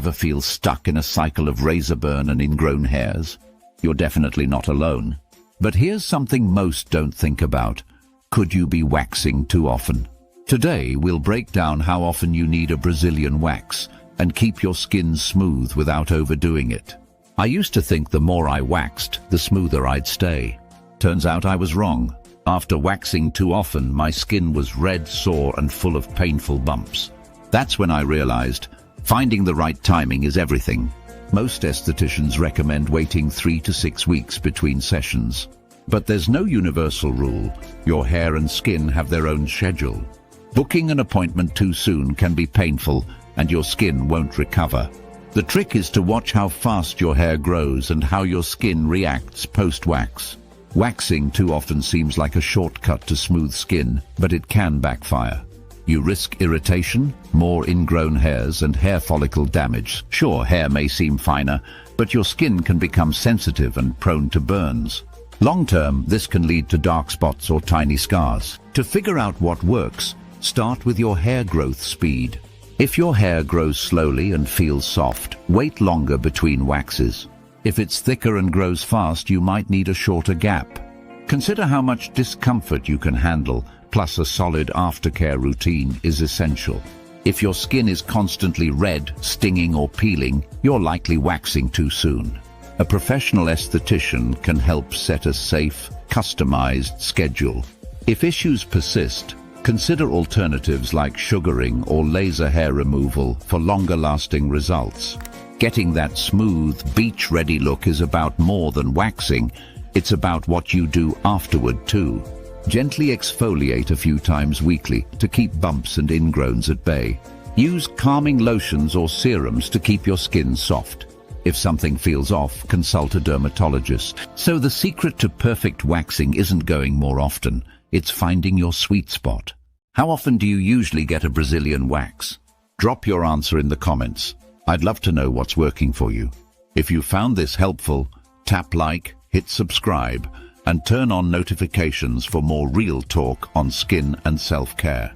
Ever feel stuck in a cycle of razor burn and ingrown hairs? You're definitely not alone. But here's something most don't think about. Could you be waxing too often? Today, we'll break down how often you need a Brazilian wax and keep your skin smooth without overdoing it. I used to think the more I waxed, the smoother I'd stay. Turns out I was wrong. After waxing too often, my skin was red, sore, and full of painful bumps. That's when I realized finding the right timing is everything. Most estheticians recommend waiting 3 to 6 weeks between sessions. But there's no universal rule. Your hair and skin have their own schedule. Booking an appointment too soon can be painful, and your skin won't recover. The trick is to watch how fast your hair grows and how your skin reacts post-wax. Waxing too often seems like a shortcut to smooth skin, but it can backfire. You risk irritation, more ingrown hairs, and hair follicle damage. Sure, hair may seem finer, but your skin can become sensitive and prone to burns. Long-term, this can lead to dark spots or tiny scars. To figure out what works, start with your hair growth speed. If your hair grows slowly and feels soft, wait longer between waxes. If it's thicker and grows fast, you might need a shorter gap. Consider how much discomfort you can handle, plus a solid aftercare routine is essential. If your skin is constantly red, stinging, or peeling, you're likely waxing too soon. A professional esthetician can help set a safe, customized schedule. If issues persist, consider alternatives like sugaring or laser hair removal for longer-lasting results. Getting that smooth, beach-ready look is about more than waxing. It's about what you do afterward, too. Gently exfoliate a few times weekly to keep bumps and ingrowns at bay. Use calming lotions or serums to keep your skin soft. If something feels off, consult a dermatologist. So the secret to perfect waxing isn't going more often. It's finding your sweet spot. How often do you usually get a Brazilian wax? Drop your answer in the comments. I'd love to know what's working for you. If you found this helpful, tap like, hit subscribe, and turn on notifications for more real talk on skin and self-care.